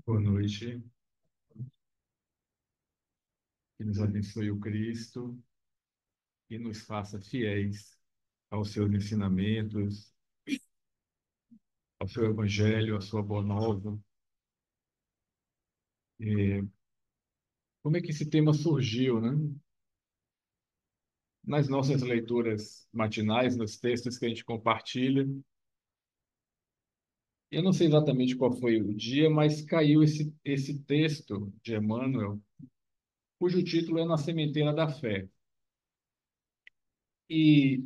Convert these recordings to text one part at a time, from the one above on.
Boa noite, que nos abençoe o Cristo e nos faça fiéis aos seus ensinamentos, ao seu Evangelho, à sua boa nova. E como é que esse tema surgiu, né? Nas nossas leituras matinais, nos textos que a gente compartilha. Eu não sei exatamente qual foi o dia, mas caiu esse texto de Emmanuel, cujo título é Na Sementeira da Fé. E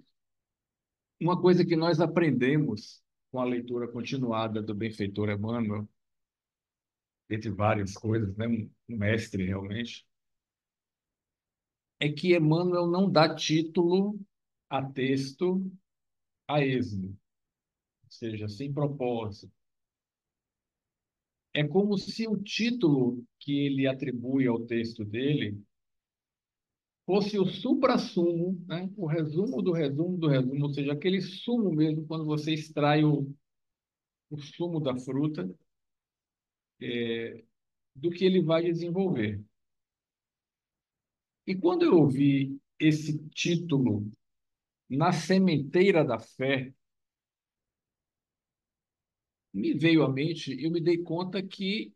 uma coisa que nós aprendemos com a leitura continuada do benfeitor Emmanuel, entre várias coisas, né? Um mestre realmente, é que Emmanuel não dá título a texto a esmo, ou seja, sem propósito. É como se o título que ele atribui ao texto dele fosse o suprassumo, né? O resumo do resumo do resumo, ou seja, aquele sumo mesmo, quando você extrai o sumo da fruta, do que ele vai desenvolver. E quando eu ouvi esse título, Na Sementeira da Fé, me veio à mente, eu me dei conta que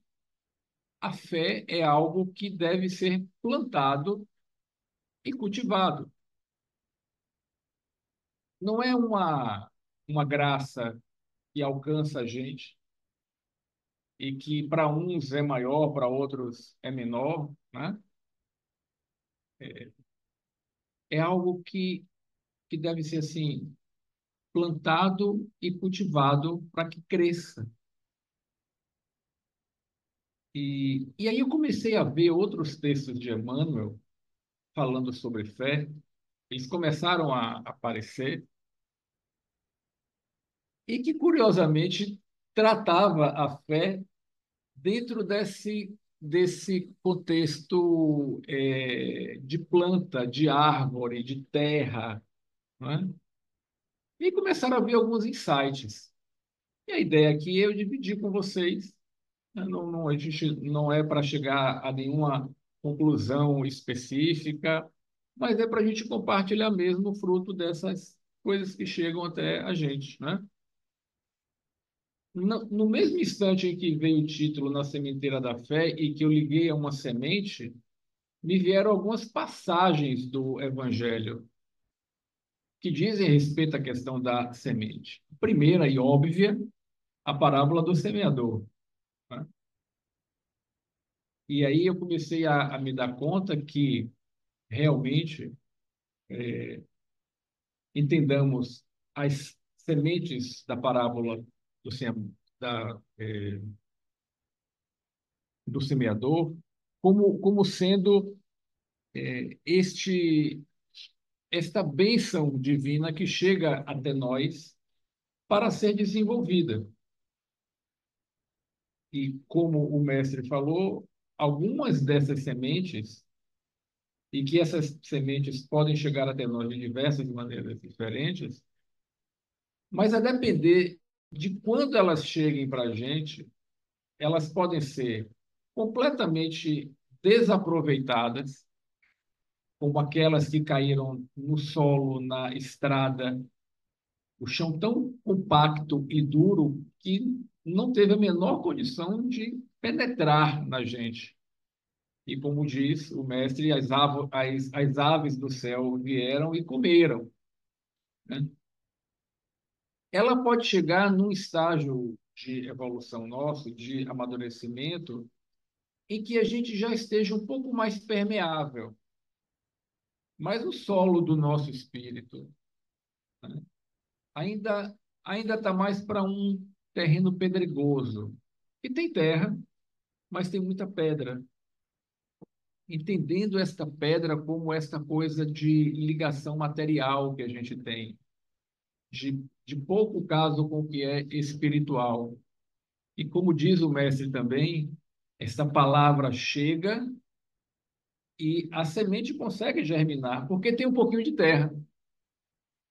a fé é algo que deve ser plantado e cultivado. Não é uma graça que alcança a gente e que para uns é maior, para outros é menor, né? É algo que deve ser assim, plantado e cultivado para que cresça. E aí eu comecei a ver outros textos de Emmanuel falando sobre fé. Eles começaram a aparecer e que, curiosamente, tratava a fé dentro desse contexto de planta, de árvore, de terra, né? E começaram a vir alguns insights. E a ideia aqui é eu dividir com vocês, né? A gente não é para chegar a nenhuma conclusão específica, mas é para a gente compartilhar mesmo o fruto dessas coisas que chegam até a gente, né? No mesmo instante em que veio o título Na Sementeira da Fé e que eu liguei a uma semente, me vieram algumas passagens do Evangelho que dizem respeito à questão da semente. Primeira e óbvia, a parábola do semeador, né? E aí eu comecei a me dar conta que realmente entendamos as sementes da parábola do, da, do semeador como sendo este esta bênção divina que chega até nós para ser desenvolvida. E como o mestre falou, algumas dessas sementes, e que essas sementes podem chegar até nós de diversas maneiras diferentes, mas a depender de quando elas cheguem para a gente, elas podem ser completamente desaproveitadas, como aquelas que caíram no solo, na estrada, o chão tão compacto e duro que não teve a menor condição de penetrar na gente. E como diz o mestre, as aves do céu vieram e comeram, né? Ela pode chegar num estágio de evolução nosso, de amadurecimento, em que a gente já esteja um pouco mais permeável, mas o solo do nosso espírito, né, ainda está mais para um terreno pedregoso. E tem terra, mas tem muita pedra. Entendendo esta pedra como esta coisa de ligação material que a gente tem, de pouco caso com o que é espiritual. E como diz o mestre também, esta palavra chega e a semente consegue germinar, porque tem um pouquinho de terra,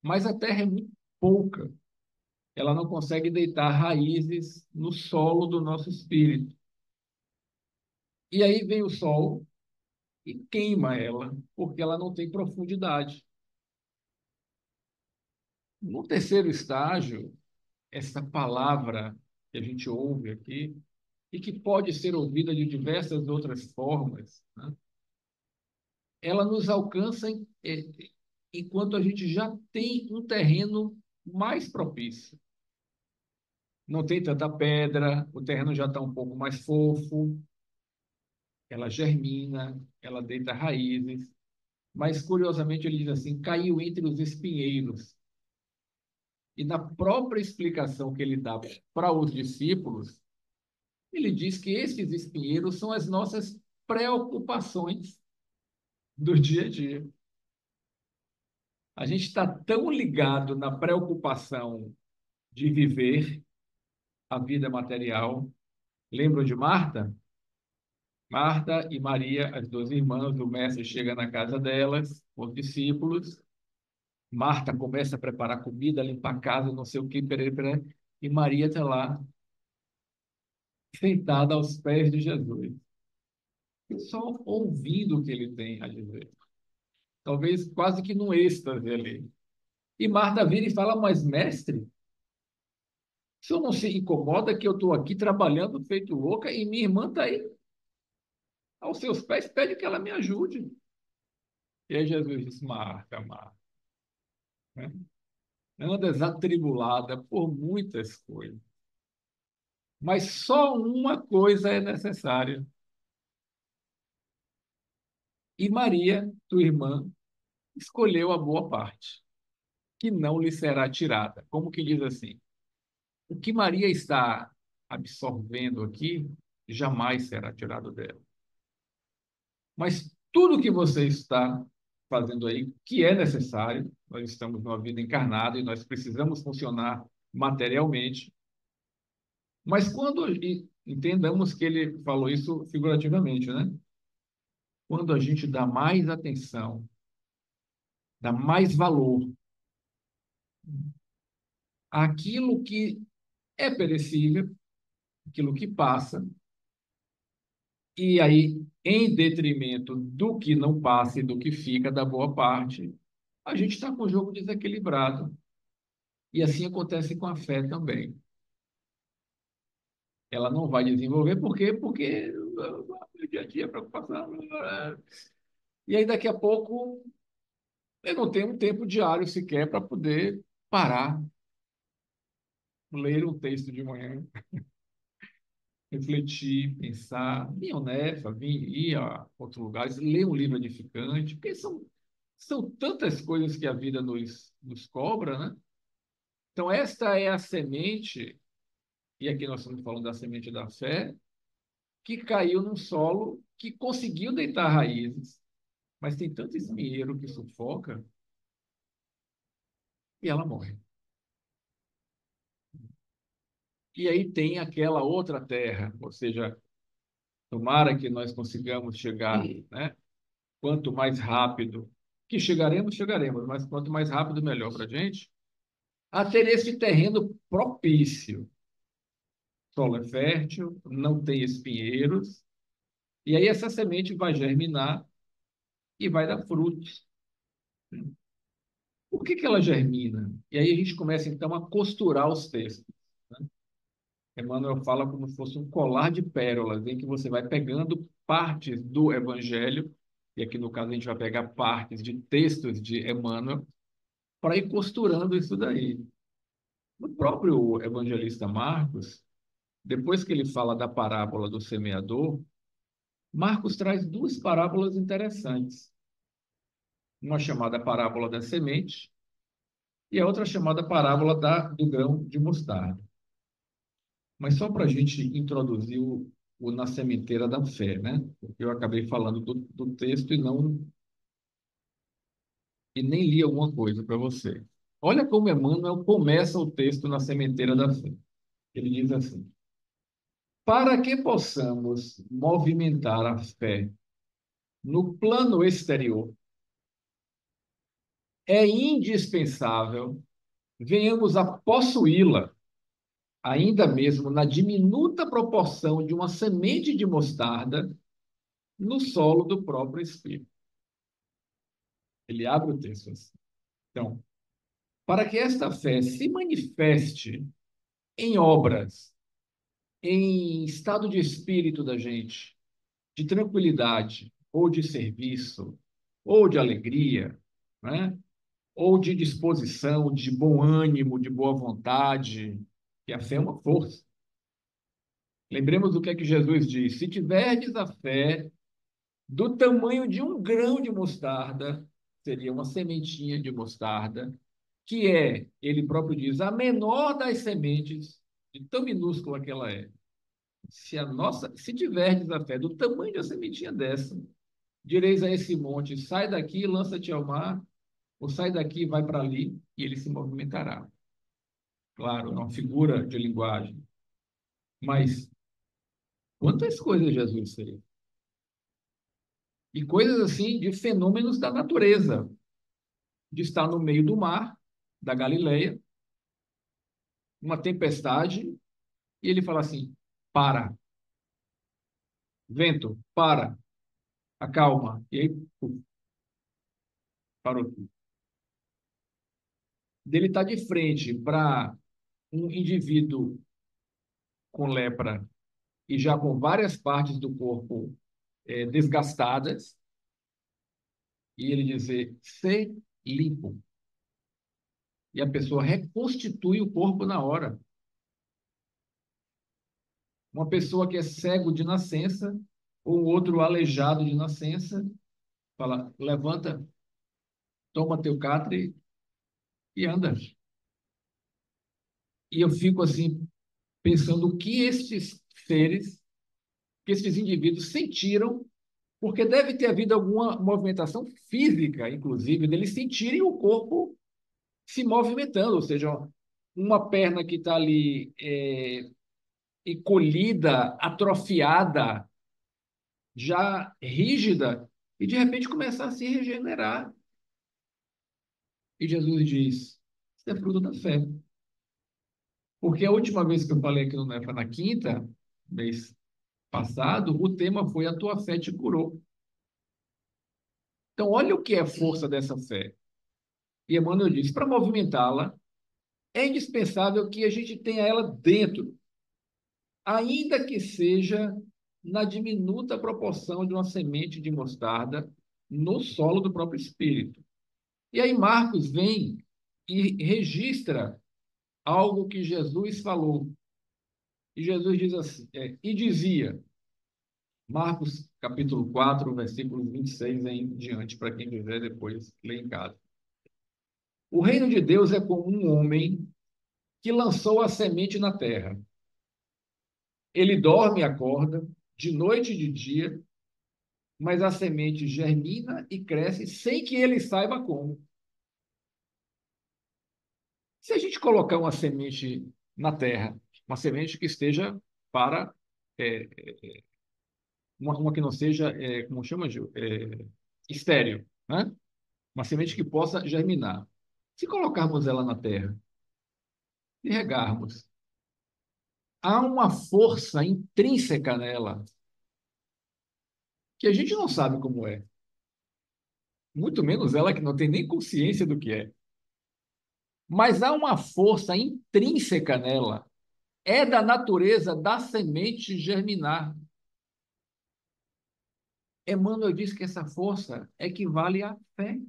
mas a terra é muito pouca. Ela não consegue deitar raízes no solo do nosso espírito. E aí vem o sol e queima ela, porque ela não tem profundidade. No terceiro estágio, essa palavra que a gente ouve aqui, e que pode ser ouvida de diversas outras formas, né? Ela nos alcança enquanto a gente já tem um terreno mais propício. Não tem tanta pedra, o terreno já está um pouco mais fofo, ela germina, ela deita raízes, mas curiosamente ele diz assim: caiu entre os espinheiros. E na própria explicação que ele dá para os discípulos, ele diz que esses espinheiros são as nossas preocupações do dia a dia. A gente está tão ligado na preocupação de viver a vida material. Lembram de Marta? Marta e Maria, as duas irmãs, o mestre chega na casa delas, os discípulos. Marta começa a preparar comida, limpar a casa, não sei o que, perere, perere, e Maria está lá, sentada aos pés de Jesus, só ouvindo o que ele tem a dizer. Talvez quase que num êxtase ali. E Marta vira e fala: mas mestre, o senhor não se incomoda que eu estou aqui trabalhando feito louca e minha irmã está aí aos seus pés, pede que ela me ajude. E aí Jesus diz: Marta, Marta, né? Andas atribulada por muitas coisas, mas só uma coisa é necessária. E Maria, tua irmã, escolheu a boa parte, que não lhe será tirada. Como que diz assim? O que Maria está absorvendo aqui jamais será tirado dela. Mas tudo que você está fazendo aí, que é necessário, nós estamos numa vida encarnada e nós precisamos funcionar materialmente, mas quando e entendamos que ele falou isso figurativamente, né? Quando a gente dá mais atenção, dá mais valor àquilo que é perecível, aquilo que passa, e aí, em detrimento do que não passa e do que fica da boa parte, a gente está com o jogo desequilibrado. E assim acontece com a fé também. Ela não vai desenvolver, por quê? Porque o dia a dia, a preocupação. E aí, daqui a pouco, eu não tenho um tempo diário sequer para poder parar, ler um texto de manhã, refletir, pensar, vir honesto, vir ir a outros lugares, ler um livro edificante, porque são tantas coisas que a vida nos cobra, né? Então, esta é a semente, e aqui nós estamos falando da semente da fé, que caiu num solo que conseguiu deitar raízes, mas tem tanto espinheiro que sufoca e ela morre. E aí tem aquela outra terra, ou seja, tomara que nós consigamos chegar, né? Quanto mais rápido, que chegaremos, chegaremos, mas quanto mais rápido, melhor para a gente, a ter esse terreno propício. Solo é fértil, não tem espinheiros, e aí essa semente vai germinar e vai dar frutos. Por que que ela germina? E aí a gente começa então a costurar os textos, né? Emmanuel fala como se fosse um colar de pérolas, em que você vai pegando partes do Evangelho, e aqui no caso a gente vai pegar partes de textos de Emmanuel, para ir costurando isso daí. O próprio evangelista Marcos, depois que ele fala da parábola do semeador, Marcos traz duas parábolas interessantes. Uma chamada parábola da semente e a outra chamada parábola do grão de mostarda. Mas só para a gente introduzir na sementeira da fé, né? Porque eu acabei falando do texto e nem li alguma coisa para você. Olha como Emmanuel começa o texto na sementeira da fé. Ele diz assim: para que possamos movimentar a fé no plano exterior, é indispensável venhamos a possuí-la, ainda mesmo na diminuta proporção de uma semente de mostarda, no solo do próprio Espírito. Ele abre o texto assim. Então, para que esta fé se manifeste em obras, em estado de espírito da gente, de tranquilidade, ou de serviço, ou de alegria, né? Ou de disposição, de bom ânimo, de boa vontade, que a fé é uma força. Lembremos do que é que Jesus diz: se tiverdes a fé do tamanho de um grão de mostarda, seria uma sementinha de mostarda, que é, ele próprio diz, a menor das sementes, de tão minúscula que ela é. Se tiverdes a fé do tamanho de uma sementinha dessa, direis a esse monte: sai daqui e lança-te ao mar, ou sai daqui e vai para ali, e ele se movimentará. Claro, é uma figura de linguagem. Mas quantas coisas Jesus fez? E coisas assim de fenômenos da natureza, de estar no meio do mar, da Galileia, uma tempestade, e ele fala assim: para, vento, para, acalma. E aí, puf, parou tudo. Dele está de frente para um indivíduo com lepra e já com várias partes do corpo desgastadas, e ele dizer: ser limpo. E a pessoa reconstitui o corpo na hora. Uma pessoa que é cego de nascença, ou outro aleijado de nascença, fala: levanta, toma teu catre e anda. E eu fico assim, pensando o que estes seres, que estes indivíduos sentiram, porque deve ter havido alguma movimentação física, inclusive, deles sentirem o corpo se movimentando, ou seja, uma perna que está ali encolhida, atrofiada, já rígida, e de repente começar a se regenerar. E Jesus diz: isso é fruto da fé. Porque a última vez que eu falei aqui no NEFA, na quinta, mês passado, o tema foi: a tua fé te curou. Então, olha o que é a força dessa fé. E Emmanuel diz: para movimentá-la, é indispensável que a gente tenha ela dentro, ainda que seja na diminuta proporção de uma semente de mostarda no solo do próprio espírito. E aí Marcos vem e registra algo que Jesus falou. E Jesus diz assim, e dizia, Marcos capítulo 4, versículos 26 em diante, para quem quiser depois ler em casa. O reino de Deus é como um homem que lançou a semente na terra. Ele dorme e acorda, de noite e de dia, mas a semente germina e cresce sem que ele saiba como. Se a gente colocar uma semente na terra, uma semente que esteja para é, uma que não seja, como chama, Gil? Estéril, né? Uma semente que possa germinar. Se colocarmos ela na terra e regarmos, há uma força intrínseca nela que a gente não sabe como é. Muito menos ela que não tem nem consciência do que é. Mas há uma força intrínseca nela. É da natureza da semente germinar. Emmanuel diz que essa força equivale à fé.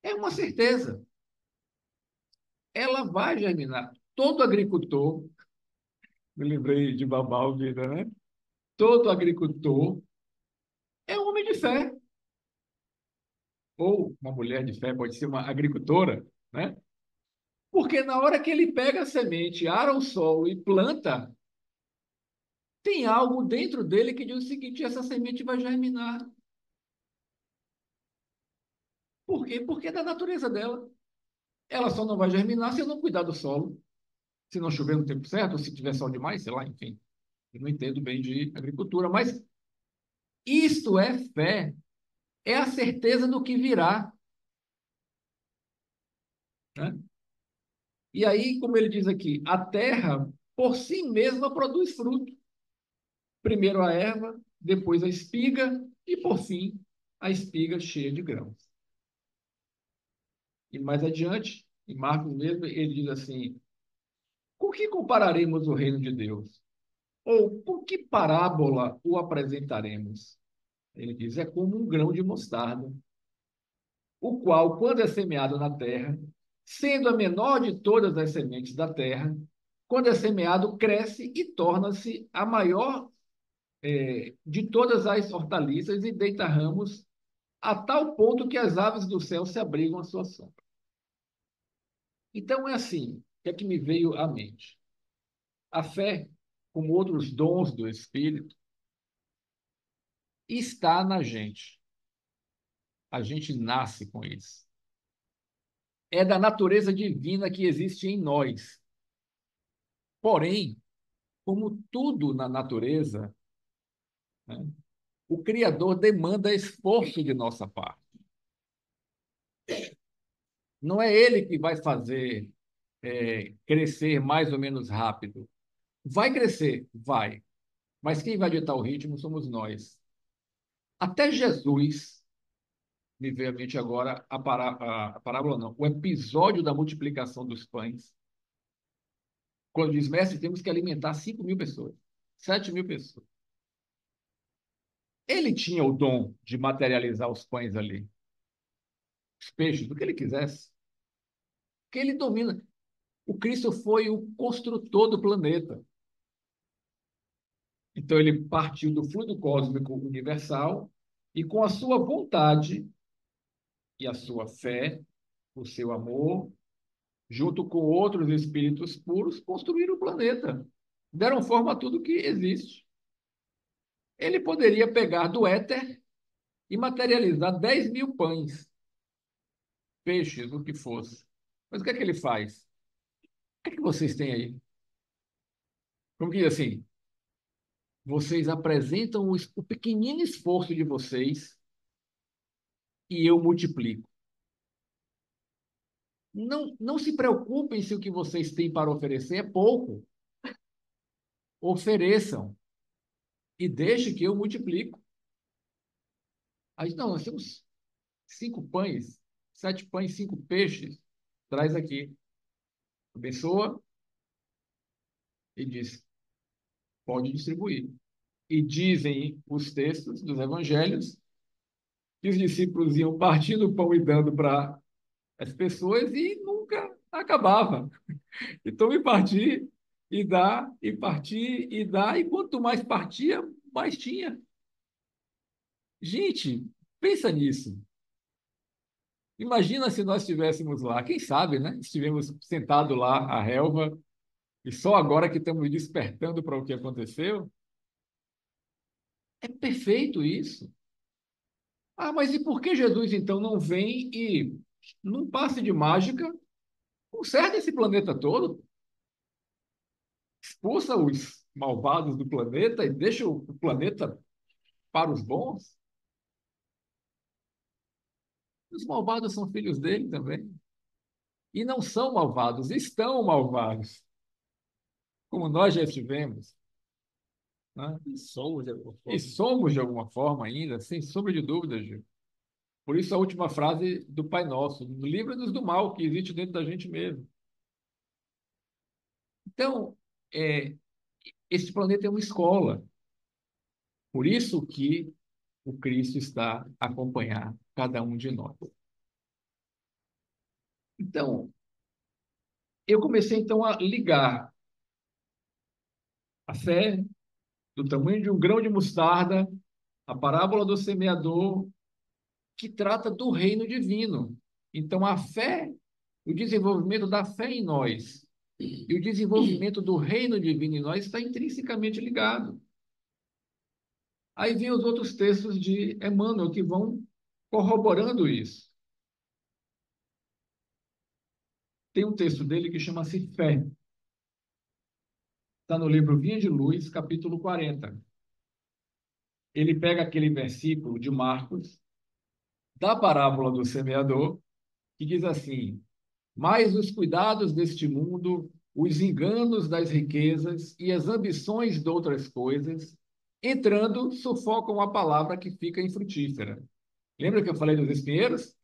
É uma certeza. Ela vai germinar. Todo agricultor, me lembrei de Babal Vida, né? Todo agricultor é um homem de fé. Ou uma mulher de fé, pode ser uma agricultora, né? Porque na hora que ele pega a semente, ara o solo e planta, tem algo dentro dele que diz o seguinte: essa semente vai germinar. Por quê? Porque é da natureza dela. Ela só não vai germinar se eu não cuidar do solo, se não chover no tempo certo, ou se tiver sol demais, sei lá, enfim. Eu não entendo bem de agricultura, mas isto é fé, é a certeza do que virá, né? E aí, como ele diz aqui, a terra por si mesma produz fruto. Primeiro a erva, depois a espiga e, por fim, a espiga cheia de grãos. E mais adiante, em Marcos mesmo, ele diz assim: com que compararemos o reino de Deus? Ou por que parábola o apresentaremos? Ele diz: é como um grão de mostarda, o qual, quando é semeado na terra, sendo a menor de todas as sementes da terra, quando é semeado, cresce e torna-se a maior de todas as hortaliças e deita ramos a tal ponto que as aves do céu se abrigam à sua sombra. Então é assim, o que é que me veio à mente? A fé, como outros dons do Espírito, está na gente. A gente nasce com isso. É da natureza divina que existe em nós. Porém, como tudo na natureza, né, o Criador demanda esforço de nossa parte. Não é ele que vai fazer crescer mais ou menos rápido. Vai crescer? Vai. Mas quem vai ditar o ritmo somos nós. Até Jesus, me veio à mente agora a parábola, não, o episódio da multiplicação dos pães, quando diz, mestre, temos que alimentar 5.000 pessoas, 7.000 pessoas. Ele tinha o dom de materializar os pães ali, os peixes, do que ele quisesse, que ele domina. O Cristo foi o construtor do planeta. Então, ele partiu do fluido cósmico universal e, com a sua vontade e a sua fé, o seu amor, junto com outros espíritos puros, construíram o planeta. Deram forma a tudo que existe. Ele poderia pegar do éter e materializar 10.000 pães, peixes, o que fosse. Mas o que é que ele faz? O que é que vocês têm aí? Como que diz assim? Vocês apresentam o pequenino esforço de vocês e eu multiplico. Não, não se preocupem se o que vocês têm para oferecer é pouco. Ofereçam e deixe que eu multiplico. Aí, não, nós temos 5 pães, 7 pães, 5 peixes. Traz aqui. Abençoa e diz, pode distribuir. E dizem os textos dos evangelhos que os discípulos iam partindo o pão e dando para as pessoas e nunca acabava. Então, me partir e dar, e partir e dar, e quanto mais partia, mais tinha. Gente, pensa nisso. Imagina se nós estivéssemos lá, quem sabe, né? Estivemos sentados lá, a relva, e só agora que estamos despertando para o que aconteceu. É perfeito isso. Ah, mas e por que Jesus então não vem e, num passe de mágica, conserta esse planeta todo, expulsa os malvados do planeta e deixa o planeta para os bons? Os malvados são filhos dele também. E não são malvados, estão malvados, como nós já estivemos. Né? E somos de alguma E forma. somos de alguma forma ainda, sem sombra de dúvida, Gil. Por isso a última frase do Pai Nosso, livra-nos do mal que existe dentro da gente mesmo. Então, é, este planeta é uma escola. Por isso que o Cristo está a acompanhar cada um de nós. Então, eu comecei então a ligar a fé do tamanho de um grão de mostarda, a parábola do semeador, que trata do reino divino. Então, a fé, o desenvolvimento da fé em nós e o desenvolvimento do reino divino em nós está intrinsecamente ligado. Aí vem os outros textos de Emmanuel que vão corroborando isso. Tem um texto dele que chama-se Fé. Está no livro Vinha de Luz, capítulo 40. Ele pega aquele versículo de Marcos, da parábola do semeador, que diz assim: mas os cuidados deste mundo, os enganos das riquezas e as ambições de outras coisas entrando, sufocam a palavra que fica infrutífera. Lembra que eu falei dos espinheiros?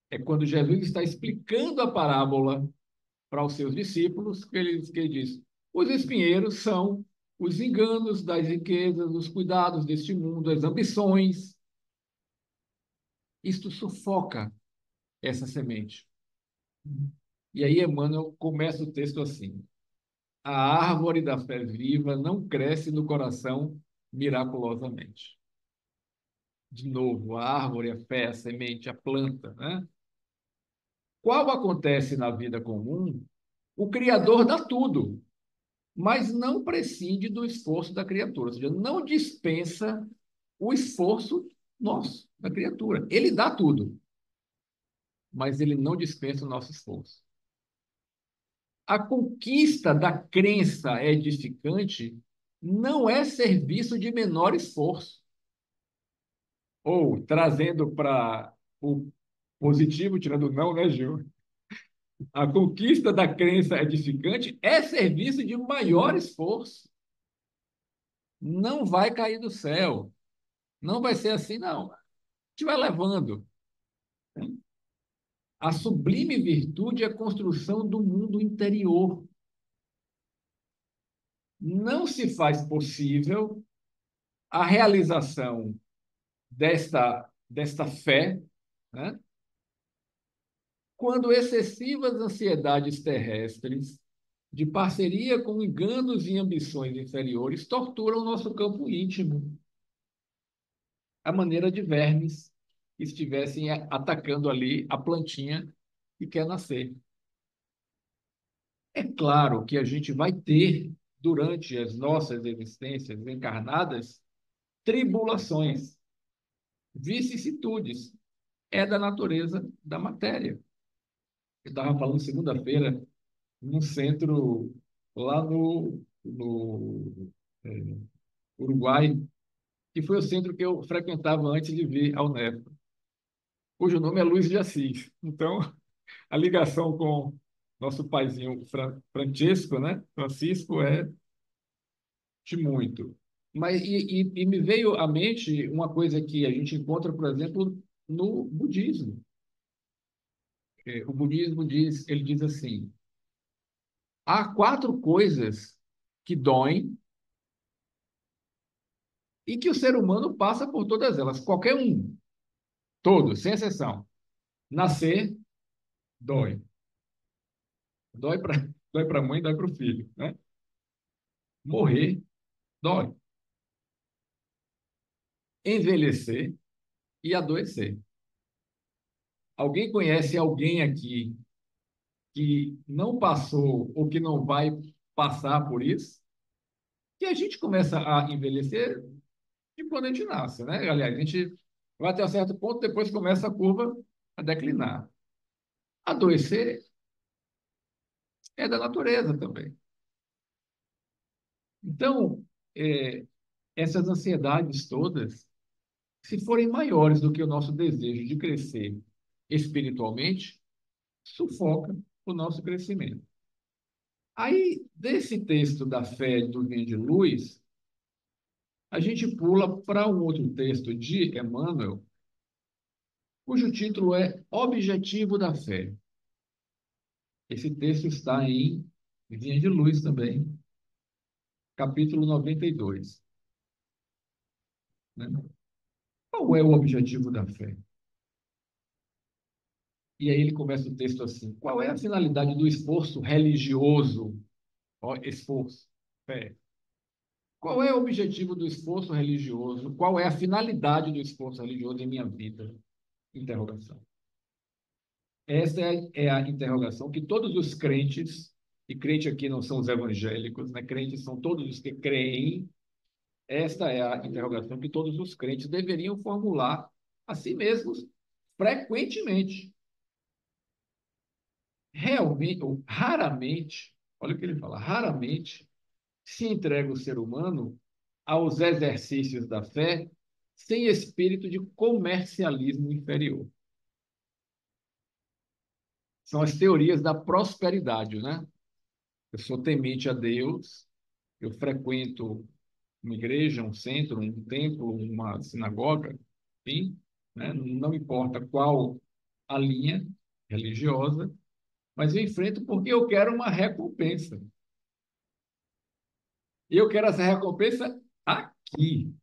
É quando Jesus está explicando a parábola para os seus discípulos, que ele diz: os espinheiros são os enganos das riquezas, os cuidados deste mundo, as ambições. Isto sufoca essa semente. E aí Emmanuel começa o texto assim: a árvore da fé viva não cresce no coração miraculosamente. De novo, a árvore, a fé, a semente, a planta, né? Qual acontece na vida comum, o Criador dá tudo, mas não prescinde do esforço da criatura, ou seja, não dispensa o esforço nosso, da criatura. Ele dá tudo, mas ele não dispensa o nosso esforço. A conquista da crença edificante não é serviço de menor esforço. Ou, trazendo para o positivo, tirando o não, né, Gil? A conquista da crença edificante é serviço de maior esforço. Não vai cair do céu. Não vai ser assim, não. A gente vai levando. A sublime virtude é a construção do mundo interior. Não se faz possível a realização desta fé, né, quando excessivas ansiedades terrestres, de parceria com enganos e ambições inferiores, torturam o nosso campo íntimo, à maneira de vermes que estivessem atacando ali a plantinha que quer nascer. É claro que a gente vai ter, durante as nossas existências encarnadas, tribulações, vicissitudes. É da natureza da matéria. Eu estava falando segunda-feira num centro lá no Uruguai, que foi o centro que eu frequentava antes de vir ao UNEF, cujo nome é Luiz de Assis. Então, a ligação com nosso paizinho Francesco, né? Francisco, é de muito. Mas, e me veio à mente uma coisa que a gente encontra, por exemplo, no budismo. O budismo diz, ele diz assim: há quatro coisas que doem e que o ser humano passa por todas elas, qualquer um, todos, sem exceção. Nascer, dói. Dói para dói para a mãe, dói para o filho, né? Morrer, dói. Envelhecer e adoecer. Alguém conhece alguém aqui que não passou ou que não vai passar por isso? E a gente começa a envelhecer de quando a gente nasce, né? Aliás, a gente vai até um certo ponto, depois começa a curva a declinar. Adoecer é da natureza também. Então, é, essas ansiedades todas, se forem maiores do que o nosso desejo de crescer espiritualmente, sufoca o nosso crescimento. Aí, desse texto da fé do Vinho de Luz, a gente pula para um outro texto de Emmanuel, cujo título é Objetivo da Fé. Esse texto está em Vinha de Luz também, capítulo 92. Né? Qual é o objetivo da fé? E aí ele começa o texto assim: qual é a finalidade do esforço religioso? Ó, esforço, fé. Qual é o objetivo do esforço religioso? Qual é a finalidade do esforço religioso em minha vida? Interrogação. Essa é a interrogação que todos os crentes, e crente aqui não são os evangélicos, né? Crentes são todos os que creem. Esta é a interrogação que todos os crentes deveriam formular a si mesmos frequentemente. Realmente, ou raramente, olha o que ele fala, raramente se entrega o ser humano aos exercícios da fé sem espírito de comercialismo inferior. São as teorias da prosperidade, né? Eu sou temente a Deus, eu frequento uma igreja, um centro, um templo, uma sinagoga, enfim, né? Não importa qual a linha religiosa, mas eu enfrento porque eu quero uma recompensa. E eu quero essa recompensa aqui.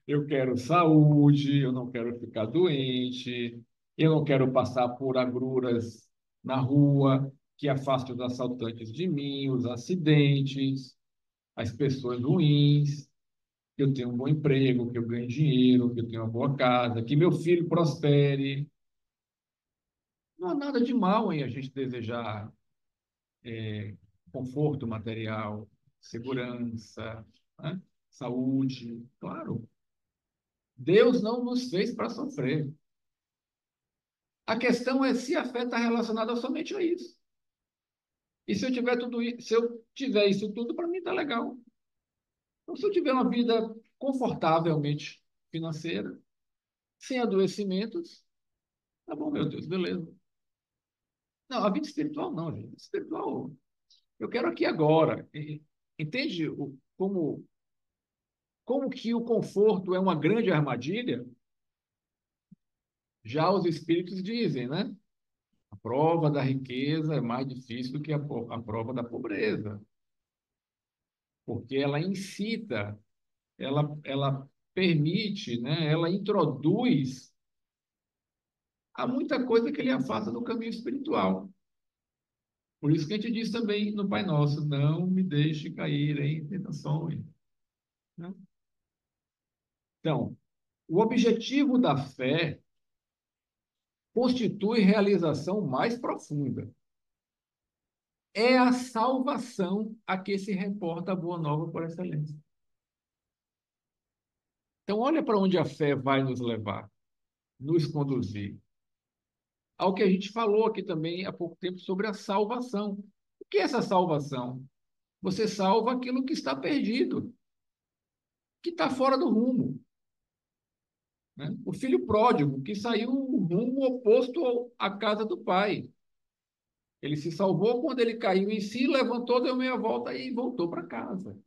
Eu quero saúde, eu não quero ficar doente, eu não quero passar por agruras na rua que afastem os assaltantes de mim, os acidentes, as pessoas ruins, que eu tenha um bom emprego, que eu ganhe dinheiro, que eu tenha uma boa casa, que meu filho prospere. Não há nada de mal em a gente desejar conforto material, segurança, né? Saúde, claro. Deus não nos fez para sofrer. A questão é se a fé está relacionada somente a isso. E se eu tiver tudo isso, se eu tiver isso tudo, para mim está legal. Então, se eu tiver uma vida confortavelmente financeira, sem adoecimentos, tá bom, meu Deus, beleza. Não, a vida espiritual não, gente. Espiritual, eu quero aqui agora. Entende como que o conforto é uma grande armadilha? Já os espíritos dizem, né? A prova da riqueza é mais difícil do que a prova da pobreza, porque ela incita, ela permite, né? Ela introduz a muita coisa que ele afasta do caminho espiritual. Por isso que a gente diz também no Pai Nosso, não me deixe cair em tentações, né? Então, o objetivo da fé constitui realização mais profunda. É a salvação a que se reporta a Boa Nova por excelência. Então, olha para onde a fé vai nos levar, nos conduzir. Ao que a gente falou aqui também há pouco tempo sobre a salvação. O que é essa salvação? Você salva aquilo que está perdido, que está fora do rumo, né? O filho pródigo, que saiu rumo oposto à casa do pai. Ele se salvou quando ele caiu em si, levantou, deu meia volta e voltou para casa.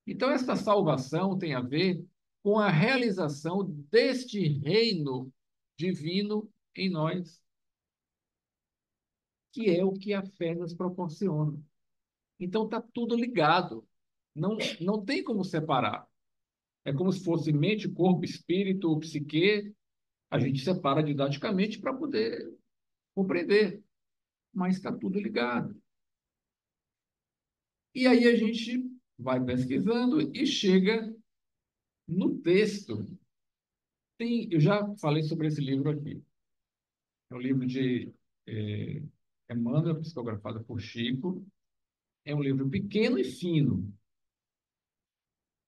Então, esta salvação tem a ver com a realização deste reino divino em nós, que é o que a fé nos proporciona. Então, está tudo ligado. Não tem como separar. É como se fosse mente, corpo, espírito, psique. A gente separa didaticamente para poder compreender, mas está tudo ligado. E aí a gente vai pesquisando e chega no texto. Eu já falei sobre esse livro aqui. É um livro de é, Emmanuel, psicografado por Chico. É um livro pequeno e fino,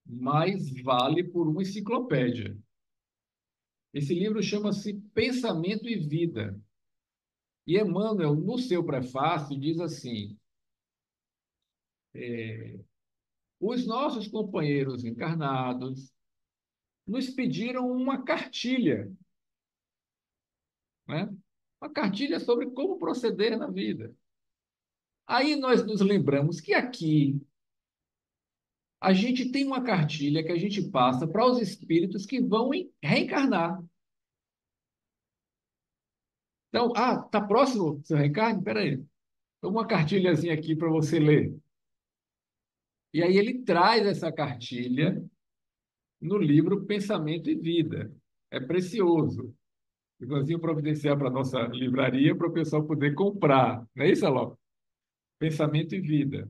mas vale por uma enciclopédia. Esse livro chama-se Pensamento e Vida. E Emmanuel, no seu prefácio, diz assim: os nossos companheiros encarnados nos pediram uma cartilha, né? Uma cartilha sobre como proceder na vida. Aí nós nos lembramos que aqui a gente tem uma cartilha que a gente passa para os espíritos que vão reencarnar. Então, tá próximo do seu reencarne? Espera aí. Tem uma cartilhazinha aqui para você ler. E aí ele traz essa cartilha no livro Pensamento e Vida. É precioso. Igualzinho providenciar para a nossa livraria para o pessoal poder comprar. Não é isso, Alô? Pensamento e Vida.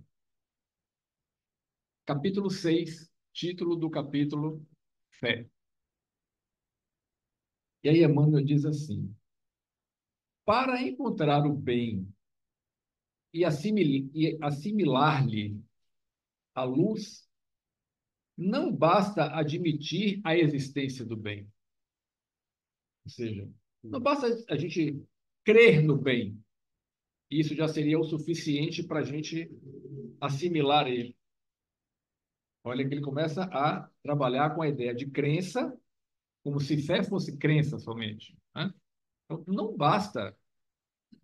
Capítulo 6, título do capítulo Fé. E aí Emmanuel diz assim: para encontrar o bem e assimilar-lhe a luz, não basta admitir a existência do bem. Ou seja, não basta a gente crer no bem. Isso já seria o suficiente para a gente assimilar ele. Olha que ele começa a trabalhar com a ideia de crença, como se fé fosse crença somente, né? Então, não basta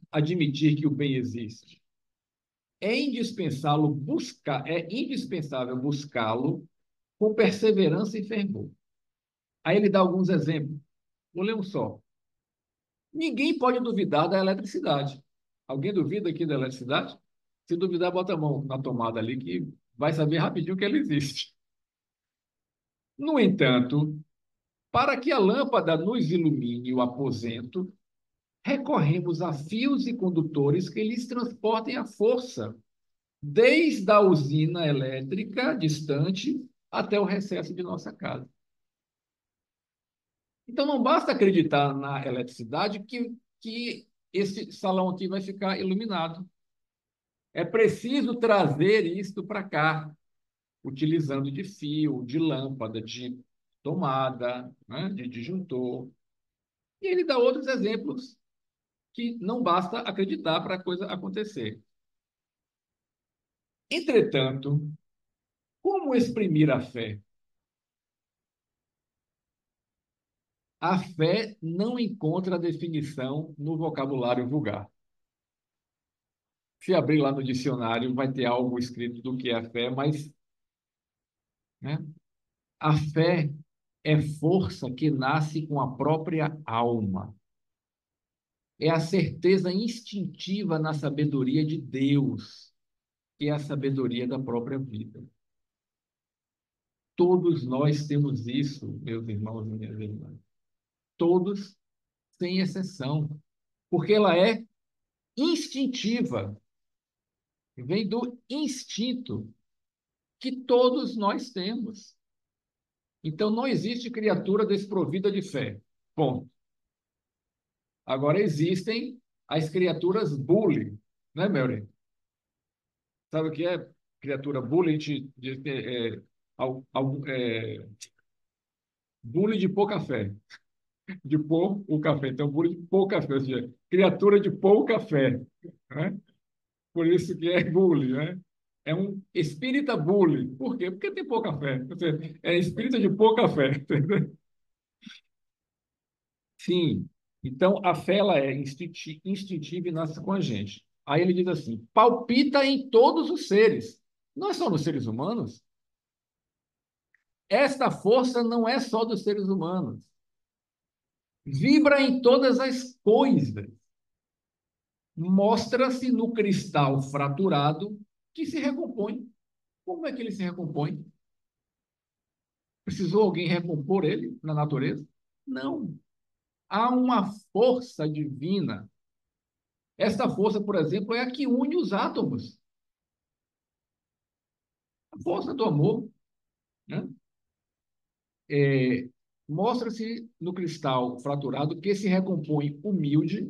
admitir que o bem existe. é indispensável buscá-lo com perseverança e fervor. Aí ele dá alguns exemplos. Vou ler um só. Ninguém pode duvidar da eletricidade. Alguém duvida aqui da eletricidade? Se duvidar, bota a mão na tomada ali que vai saber rapidinho que ela existe. No entanto, para que a lâmpada nos ilumine o aposento, recorremos a fios e condutores que lhes transportem a força, desde a usina elétrica distante até o recesso de nossa casa. Então, não basta acreditar na eletricidade que esse salão aqui vai ficar iluminado. É preciso trazer isto para cá, utilizando de fio, de lâmpada, de tomada, né, de disjuntor. E ele dá outros exemplos que não basta acreditar para a coisa acontecer. Entretanto, como exprimir a fé? A fé não encontra definição no vocabulário vulgar. Se abrir lá no dicionário, vai ter algo escrito do que é a fé, mas, né, a fé é força que nasce com a própria alma. É a certeza instintiva na sabedoria de Deus, que é a sabedoria da própria vida. Todos nós temos isso, meus irmãos e minhas irmãs. Todos, sem exceção. Porque ela é instintiva. Vem do instinto que todos nós temos. Então, não existe criatura desprovida de fé. Ponto. Agora, existem as criaturas bully, né, Mary? Sabe o que é criatura bully? A gente diz que bully de pouca fé. De pôr o café. Então, bully de pouca fé, ou seja, criatura de pouca fé. Né? Por isso que é bully, né? É um espírita bully. Por quê? Porque tem pouca fé. Ou seja, é espírita de pouca fé. Sim. Então, a fé ela é instintiva e nasce com a gente. Aí ele diz assim: palpita em todos os seres. Não é só nos seres humanos. Esta força não é só dos seres humanos. Vibra em todas as coisas. Mostra-se no cristal fraturado que se recompõe. Como é que ele se recompõe? Precisou alguém recompor ele na natureza? Não. Há uma força divina. Esta força, por exemplo, é a que une os átomos. A força do amor, né? Mostra-se no cristal fraturado que se recompõe humilde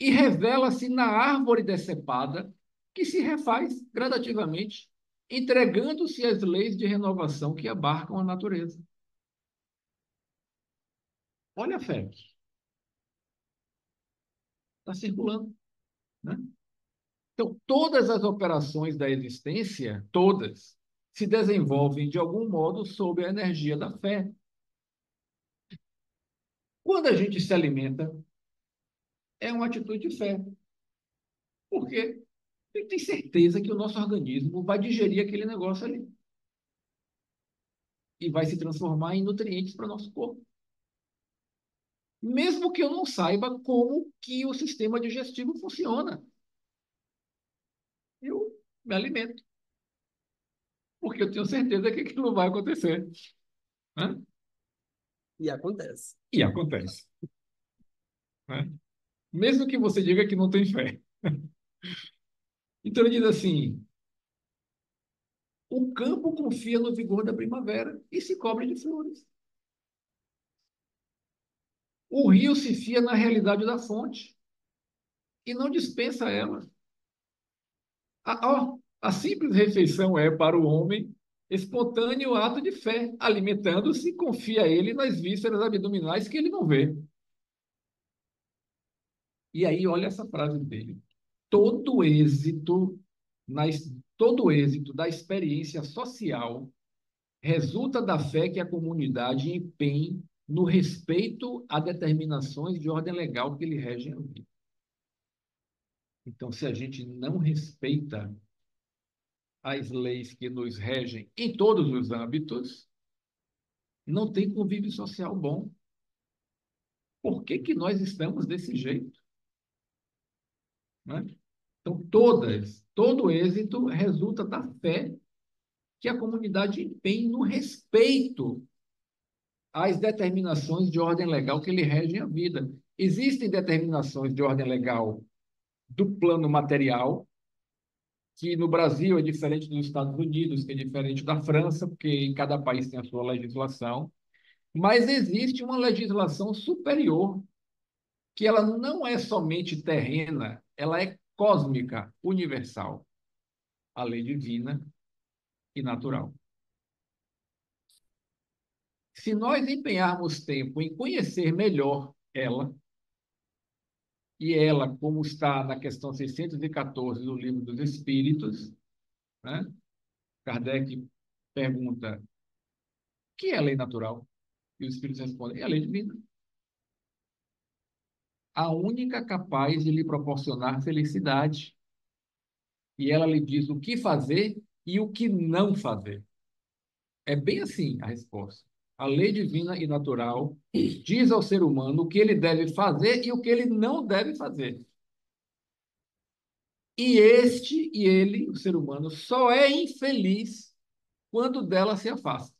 e revela-se na árvore decepada que se refaz gradativamente, entregando-se às leis de renovação que abarcam a natureza. Olha a fé, está circulando, né? Então, todas as operações da existência, todas, se desenvolvem de algum modo sob a energia da fé. Quando a gente se alimenta, é uma atitude de fé. Por quê? Porque tem certeza que o nosso organismo vai digerir aquele negócio ali e vai se transformar em nutrientes para o nosso corpo. Mesmo que eu não saiba como que o sistema digestivo funciona, eu me alimento, porque eu tenho certeza que aquilo vai acontecer, né? E acontece. E acontece, né? Mesmo que você diga que não tem fé. Então ele diz assim: o campo confia no vigor da primavera e se cobre de flores. O rio se fia na realidade da fonte e não dispensa ela. A simples refeição é, para o homem, espontâneo ato de fé, alimentando-se, confia ele nas vísceras abdominais que ele não vê. E aí, olha essa frase dele. Todo êxito, na, todo êxito da experiência social resulta da fé que a comunidade empenha no respeito a determinações de ordem legal que lhe regem a vida. Então, se a gente não respeita as leis que nos regem em todos os âmbitos, não tem convívio social bom. Por que que nós estamos desse jeito? Né? Então, todo êxito resulta da fé que a comunidade tem no respeito às determinações de ordem legal que lhe regem a vida. Existem determinações de ordem legal do plano material, que no Brasil é diferente dos Estados Unidos, que é diferente da França, porque cada país tem a sua legislação, mas existe uma legislação superior, que ela não é somente terrena, ela é cósmica, universal, a lei divina e natural. Se nós empenharmos tempo em conhecer melhor ela, e ela, como está na questão 614 do Livro dos Espíritos, né? Kardec pergunta: o que é a lei natural? E os Espíritos respondem: é a lei divina. A única capaz de lhe proporcionar felicidade. E ela lhe diz o que fazer e o que não fazer. É bem assim a resposta. A lei divina e natural diz ao ser humano o que ele deve fazer e o que ele não deve fazer. E ele, o ser humano, só é infeliz quando dela se afasta.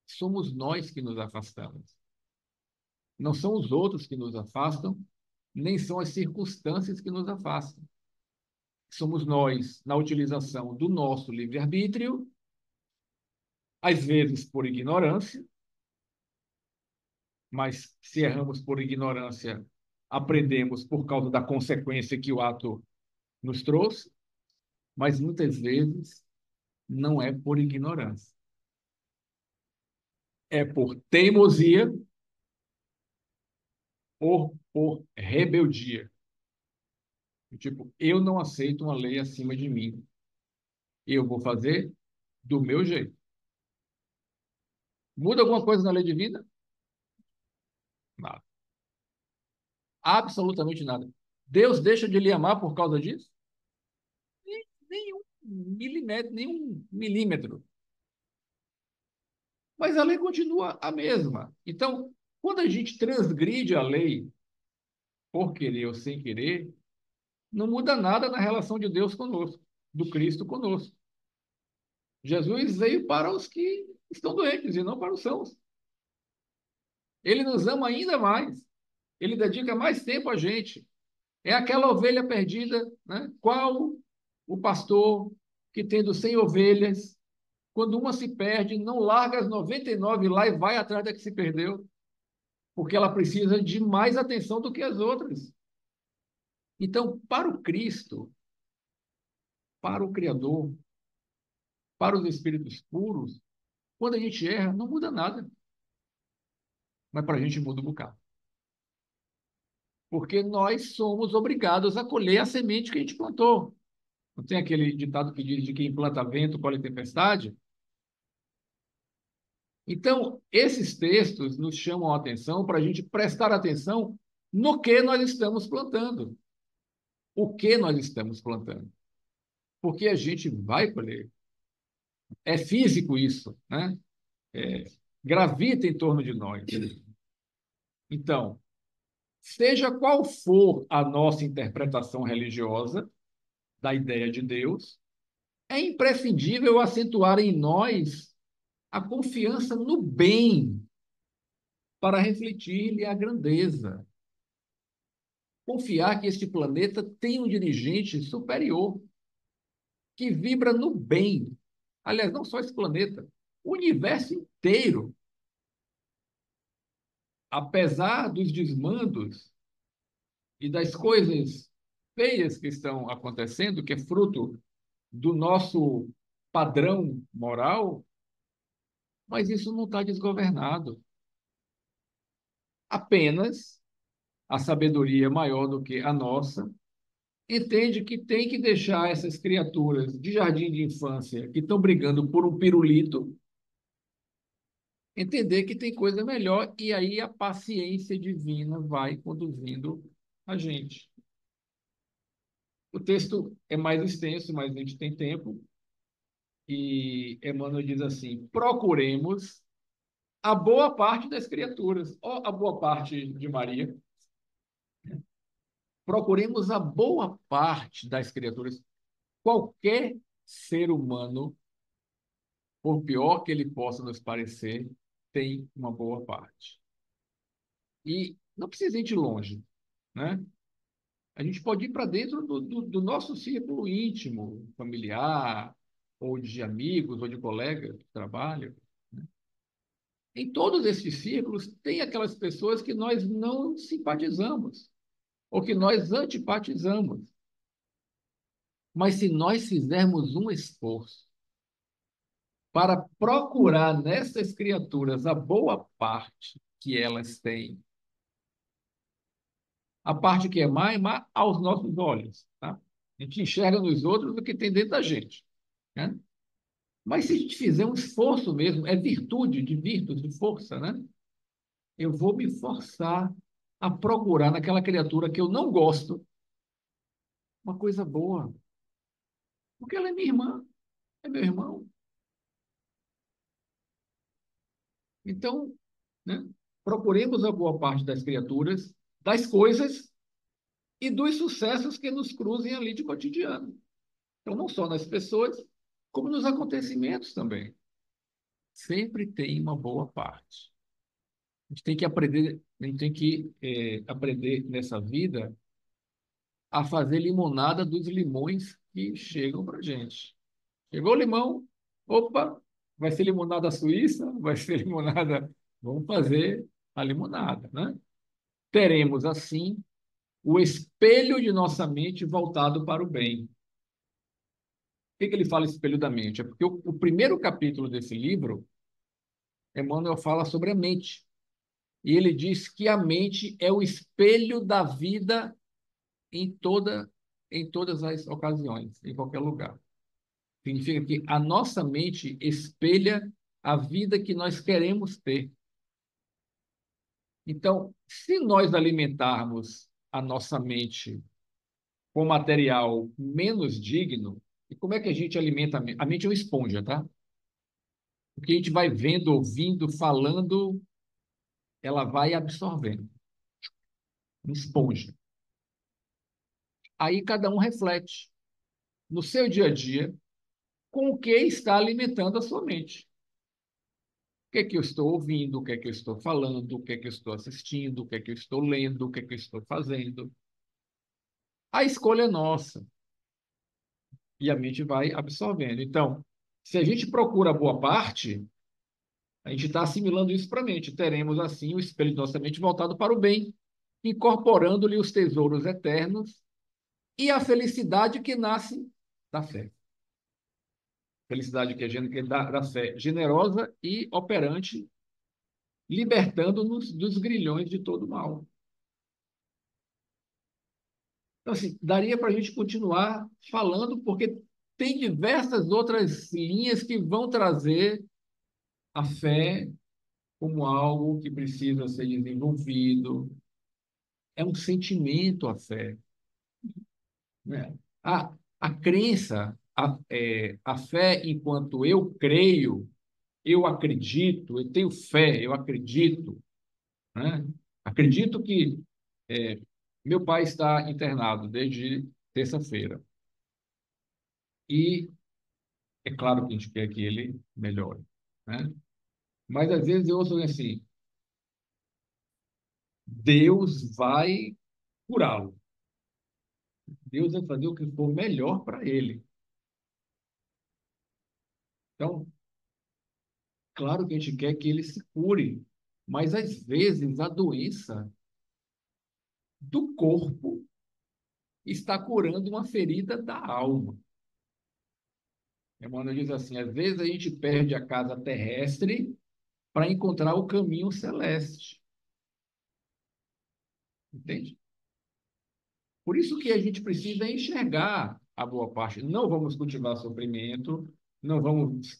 Somos nós que nos afastamos. Não são os outros que nos afastam, nem são as circunstâncias que nos afastam. Somos nós, na utilização do nosso livre-arbítrio, às vezes por ignorância, mas se erramos por ignorância, aprendemos por causa da consequência que o ato nos trouxe, mas muitas vezes não é por ignorância. É por teimosia ou por rebeldia. Tipo, eu não aceito uma lei acima de mim. Eu vou fazer do meu jeito. Muda alguma coisa na lei divina? Nada. Absolutamente nada. Deus deixa de lhe amar por causa disso? Nenhum milímetro, nenhum milímetro. Mas a lei continua a mesma. Então, quando a gente transgride a lei, por querer ou sem querer, não muda nada na relação de Deus conosco, do Cristo conosco. Jesus veio para os que estão doentes e não para os sãos. Ele nos ama ainda mais. Ele dedica mais tempo a gente. É aquela ovelha perdida, né? Qual o pastor que, tendo 100 ovelhas, quando uma se perde, não larga as 99 lá e vai atrás da que se perdeu, porque ela precisa de mais atenção do que as outras. Então, para o Cristo, para o Criador, para os espíritos puros, quando a gente erra, não muda nada. Mas para a gente muda um bocado. Porque nós somos obrigados a colher a semente que a gente plantou. Não tem aquele ditado que diz de quem planta vento, colhe tempestade? Então, esses textos nos chamam a atenção para a gente prestar atenção no que nós estamos plantando. O que nós estamos plantando. Porque a gente vai colher. É físico isso, né? Gravita em torno de nós. Então, seja qual for a nossa interpretação religiosa da ideia de Deus, é imprescindível acentuar em nós a confiança no bem para refletir-lhe a grandeza. Confiar que este planeta tem um dirigente superior que vibra no bem. Aliás, não só esse planeta, o universo inteiro. Apesar dos desmandos e das coisas feias que estão acontecendo, que é fruto do nosso padrão moral, mas isso não está desgovernado. Apenas a sabedoria maior do que a nossa entende que tem que deixar essas criaturas de jardim de infância que estão brigando por um pirulito entender que tem coisa melhor e aí a paciência divina vai conduzindo a gente. O texto é mais extenso, mas a gente tem tempo. E Emmanuel diz assim: procuremos a boa parte das criaturas, ou a boa parte de Maria. Procuremos a boa parte das criaturas. Qualquer ser humano, por pior que ele possa nos parecer, tem uma boa parte. E não precisa ir de longe, né? A gente pode ir para dentro do nosso círculo íntimo, familiar, ou de amigos, ou de colegas de trabalho. Em todos esses círculos, tem aquelas pessoas que nós não simpatizamos, ou que nós antipatizamos. Mas se nós fizermos um esforço para procurar nessas criaturas a boa parte que elas têm, a parte que é má aos nossos olhos, tá? A gente enxerga nos outros o que tem dentro da gente, né? Mas se a gente fizer um esforço mesmo, é virtude, de virtude, de força, né? Eu vou me forçar a procurar naquela criatura que eu não gosto uma coisa boa, porque ela é minha irmã, é meu irmão. Então, né, procuremos a boa parte das criaturas, das coisas e dos sucessos que nos cruzem ali de cotidiano. Então, não só nas pessoas, como nos acontecimentos também. Sempre tem uma boa parte. A gente tem que aprender, a gente tem que aprender nessa vida a fazer limonada dos limões que chegam para gente. Chegou o limão, opa, vai ser limonada suíça, vai ser limonada. Vamos fazer a limonada, né? Teremos assim o espelho de nossa mente voltado para o bem. Por que ele fala espelho da mente? É porque o primeiro capítulo desse livro, Emmanuel fala sobre a mente. E ele diz que a mente é o espelho da vida em em todas as ocasiões, em qualquer lugar. Significa que a nossa mente espelha a vida que nós queremos ter. Então, se nós alimentarmos a nossa mente com material menos digno, e como é que a gente alimenta a mente? A mente é uma esponja, tá? O que a gente vai vendo, ouvindo, falando, ela vai absorvendo. Uma esponja. Aí cada um reflete no seu dia a dia com o que está alimentando a sua mente. O que é que eu estou ouvindo, o que é que eu estou falando, o que é que eu estou assistindo, o que é que eu estou lendo, o que é que eu estou fazendo. A escolha é nossa e a mente vai absorvendo. Então, se a gente procura a boa parte, a gente está assimilando isso para a mente. Teremos, assim, o espelho de nossa mente voltado para o bem, incorporando-lhe os tesouros eternos e a felicidade que nasce da fé. Felicidade que é da fé generosa e operante, libertando-nos dos grilhões de todo mal. Então, assim, daria para a gente continuar falando, porque tem diversas outras linhas que vão trazer a fé como algo que precisa ser desenvolvido. É um sentimento a fé, né? A crença, a fé enquanto eu creio, eu acredito, eu tenho fé, eu acredito, né? Acredito que é, meu pai está internado desde terça-feira. E é claro que a gente quer que ele melhore, né? Mas às vezes eu ouço assim, Deus vai curá-lo. Deus vai fazer o que for melhor para ele. Então, claro que a gente quer que ele se cure, mas às vezes a doença do corpo está curando uma ferida da alma. Emmanuel diz assim: às vezes a gente perde a casa terrestre para encontrar o caminho celeste. Entende? Por isso que a gente precisa enxergar a boa parte. Não vamos cultivar sofrimento, não vamos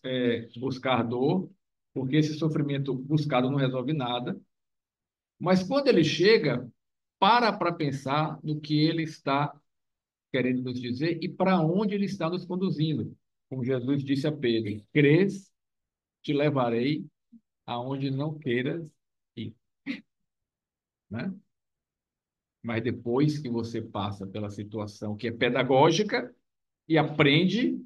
buscar dor, porque esse sofrimento buscado não resolve nada. Mas quando ele chega, para pensar no que ele está querendo nos dizer e para onde ele está nos conduzindo. Como Jesus disse a Pedro: crês, te levarei aonde não queiras ir, né? Mas depois que você passa pela situação que é pedagógica e aprende,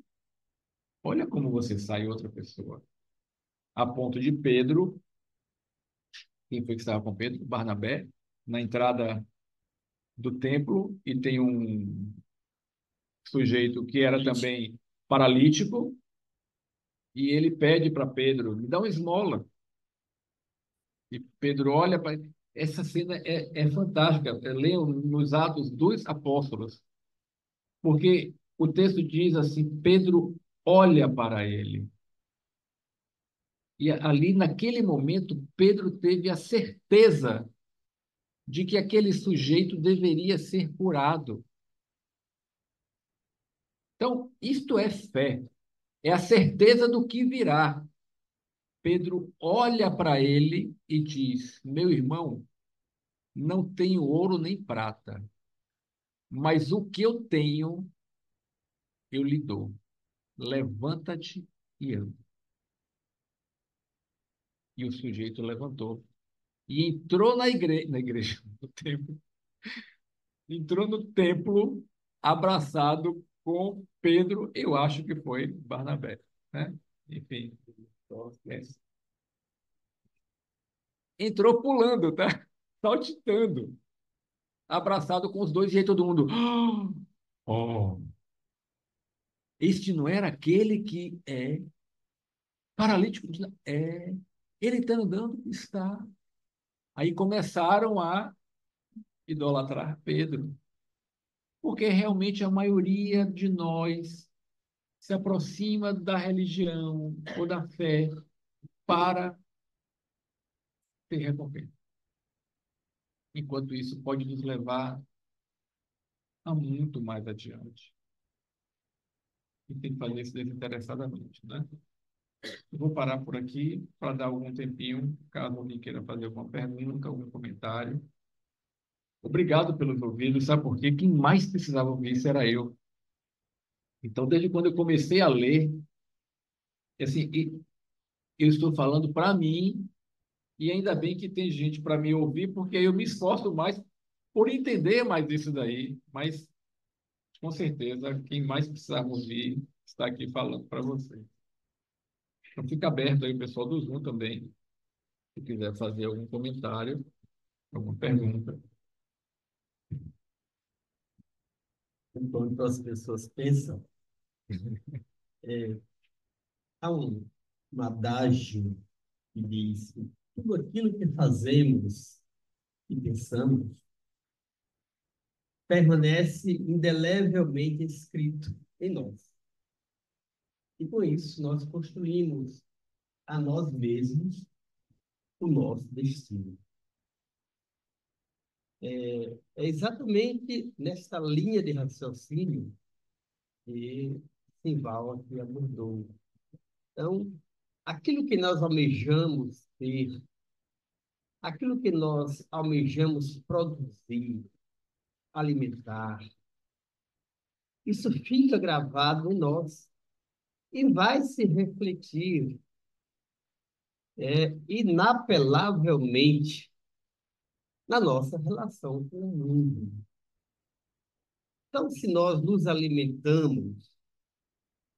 olha como você sai outra pessoa. A ponto de Pedro, quem foi que estava com Pedro? Barnabé, na entrada do templo, e tem um sujeito que era também paralítico, e ele pede para Pedro: me dá uma esmola. E Pedro olha para. Essa cena é fantástica. Leiam nos Atos dos Apóstolos, porque o texto diz assim: Pedro olha para ele. E ali, naquele momento, Pedro teve a certeza de que aquele sujeito deveria ser curado. Então, isto é fé, é a certeza do que virá. Pedro olha para ele e diz: meu irmão, não tenho ouro nem prata, mas o que eu tenho, eu lhe dou. Levanta-te e anda. E o sujeito levantou e entrou na igreja, no templo, entrou no templo abraçado com Pedro, eu acho que foi Barnabé, né? Enfim, é. Entrou pulando, tá? Saltitando, abraçado com os dois, e aí todo mundo: oh, este não era aquele que é paralítico? É, ele está andando, está. Aí começaram a idolatrar Pedro, porque realmente a maioria de nós se aproxima da religião ou da fé para ter recompensa. Enquanto isso pode nos levar a muito mais adiante. E tem que fazer isso desinteressadamente, né? Eu vou parar por aqui para dar algum tempinho, caso alguém queira fazer alguma pergunta, algum comentário. Obrigado pelos ouvidos, sabe por quê? Quem mais precisava ouvir isso era eu. Então, desde quando eu comecei a ler, assim, eu estou falando para mim, e ainda bem que tem gente para me ouvir, porque eu me esforço mais por entender mais isso daí. Mas, com certeza, quem mais precisava ouvir está aqui falando para você. Então, fica aberto aí o pessoal do Zoom também, se quiser fazer algum comentário, alguma pergunta. Enquanto as pessoas pensam, há um adágio que diz que tudo aquilo que fazemos e pensamos permanece indelevelmente escrito em nós. E com isso, nós construímos a nós mesmos o nosso destino. É exatamente nessa linha de raciocínio que Simval aqui abordou. Então, aquilo que nós almejamos ter, aquilo que nós almejamos produzir, alimentar, isso fica gravado em nós e vai se refletir inapelavelmente na nossa relação com o mundo. Então, se nós nos alimentamos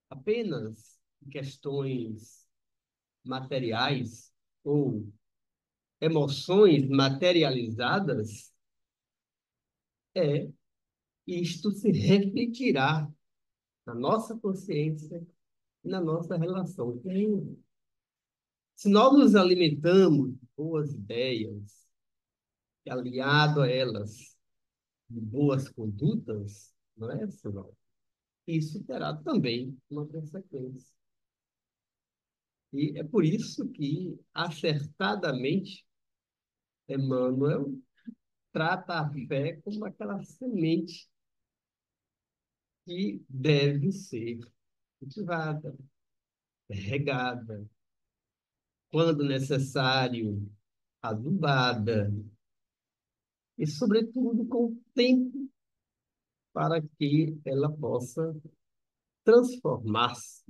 apenas de questões materiais ou emoções materializadas, é isto se refletirá na nossa consciência e na nossa relação com o mundo. Se nós nos alimentamos de boas ideias e aliado a elas de boas condutas, não é, Silvão? Isso terá também uma consequência. E é por isso que, acertadamente, Emmanuel trata a fé como aquela semente que deve ser cultivada, regada, quando necessário, adubada, e, sobretudo, com tempo para que ela possa transformar-se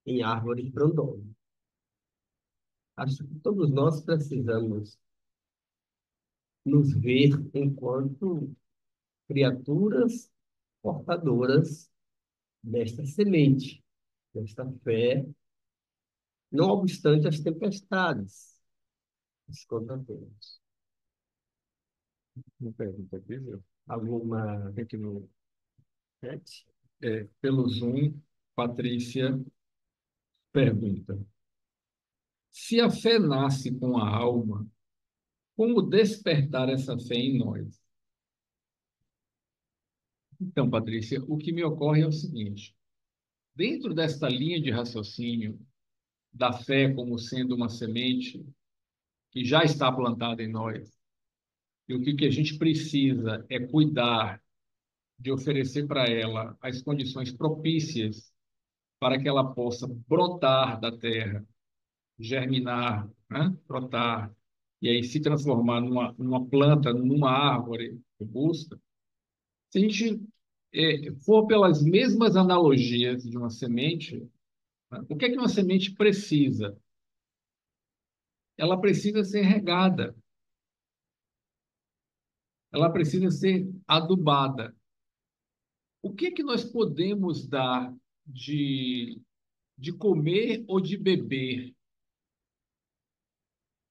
em árvore frondosas. Acho que todos nós precisamos nos ver enquanto criaturas portadoras desta semente, desta fé, não obstante as tempestades, os contratempos. Uma pergunta aqui, viu? Alguma Aqui no, pet? pelo Zoom, Patrícia pergunta: se a fé nasce com a alma, como despertar essa fé em nós? Então, Patrícia, o que me ocorre é o seguinte: dentro desta linha de raciocínio da fé como sendo uma semente que já está plantada em nós, e o que a gente precisa é cuidar de oferecer para ela as condições propícias para que ela possa brotar da terra, germinar, né? Brotar, e aí se transformar numa planta, numa árvore robusta. Se a gente for pelas mesmas analogias de uma semente, né? O que é que uma semente precisa? Ela precisa ser regada, ela precisa ser adubada. O que é que nós podemos dar de comer ou de beber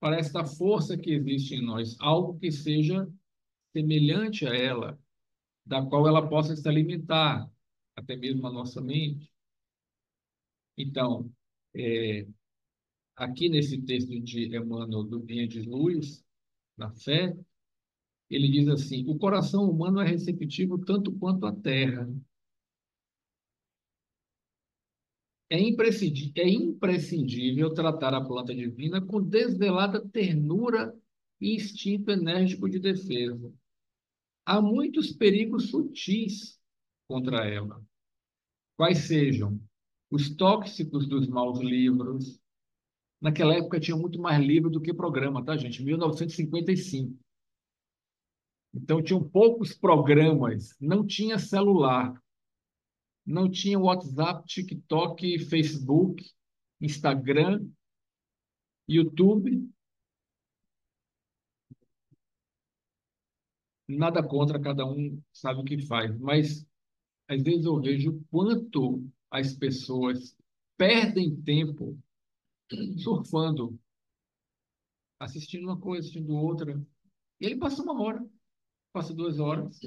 para esta força que existe em nós? Algo que seja semelhante a ela, da qual ela possa se alimentar, até mesmo a nossa mente. Então, é, aqui nesse texto de Emmanuel do Vinha de Luz, na fé, ele diz assim: o coração humano é receptivo tanto quanto a terra. É imprescindível tratar a planta divina com desvelada ternura e instinto enérgico de defesa. Há muitos perigos sutis contra ela, quais sejam os tóxicos dos maus livros. Naquela época tinha muito mais livro do que programa, tá, gente? 1955. Então tinham poucos programas, não tinha celular, não tinha WhatsApp, TikTok, Facebook, Instagram, YouTube. Nada contra, cada um sabe o que faz, mas às vezes eu vejo o quanto as pessoas perdem tempo surfando, assistindo uma coisa, assistindo outra. E ele passa uma hora, passa 2 horas.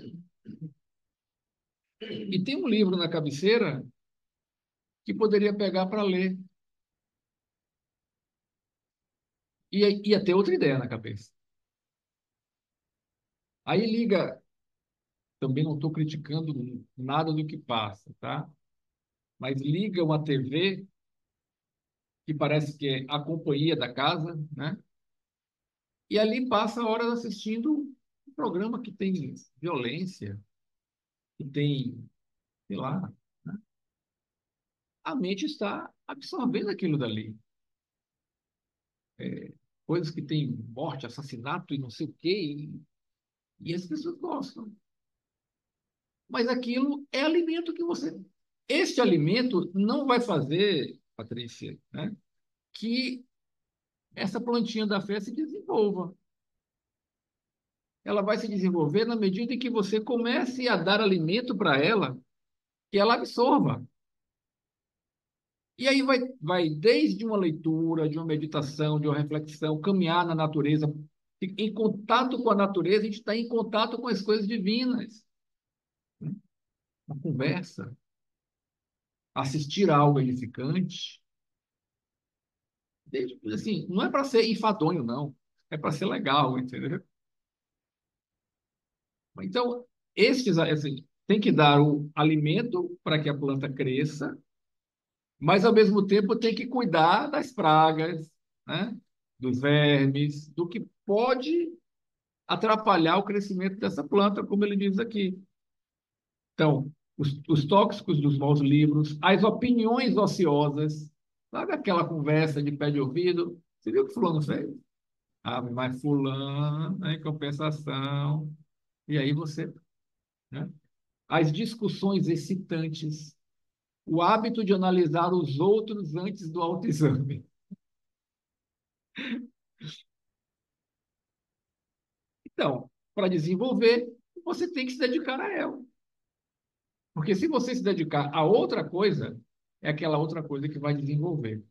E tem um livro na cabeceira que poderia pegar para ler. E ia ter outra ideia na cabeça. Aí liga, também não estou criticando nada do que passa, tá? Mas liga uma TV que parece que é a companhia da casa, né? E ali passa horas assistindo um programa que tem violência, que tem, sei lá, né? A mente está absorvendo aquilo dali. Coisas que tem morte, assassinato e não sei o quê, e as pessoas gostam. Mas aquilo é alimento que você. Este alimento não vai fazer, Patrícia, né, que essa plantinha da fé se desenvolva. Ela vai se desenvolver na medida em que você comece a dar alimento para ela, que ela absorva. E aí vai desde uma leitura, de uma meditação, de uma reflexão, caminhar na natureza. Em contato com a natureza, a gente está em contato com as coisas divinas. Uma conversa, assistir a algo edificante. Assim, não é para ser enfadonho, não. É para ser legal, entendeu? Então, assim, tem que dar o alimento para que a planta cresça, mas, ao mesmo tempo, tem que cuidar das pragas, né? Dos vermes, do que pode atrapalhar o crescimento dessa planta, como ele diz aqui. Então, os tóxicos dos maus livros, as opiniões ociosas, Sabe aquela conversa de pé de ouvido? Você viu o que fulano fez? Ah, mas fulano, em compensação. E aí você, né? As discussões excitantes, o hábito de analisar os outros antes do autoexame. Então, para desenvolver, você tem que se dedicar a ela. Porque se você se dedicar a outra coisa, é aquela outra coisa que vai desenvolver.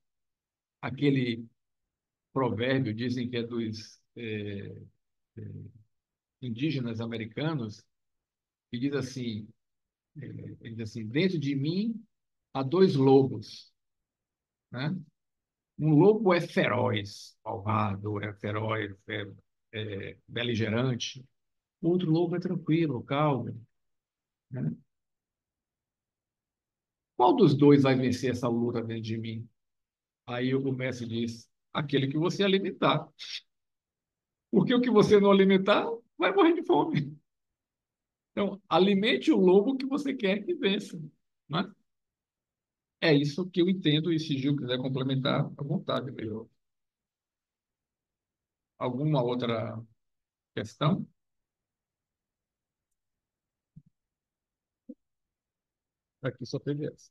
Aquele provérbio, dizem que é dos indígenas americanos, que diz assim, ele diz assim, dentro de mim há dois lobos, né? Um lobo é feroz, malvado, é feroz, beligerante. O outro lobo é tranquilo, calmo, né? Qual dos dois vai vencer essa luta dentro de mim? Aí o mestre diz, aquele que você alimentar. Porque o que você não alimentar vai morrer de fome. Então, alimente o lobo que você quer que vença, né? É isso que eu entendo, e se Gil quiser complementar, à vontade, meu. Alguma outra questão? Aqui só teve essa.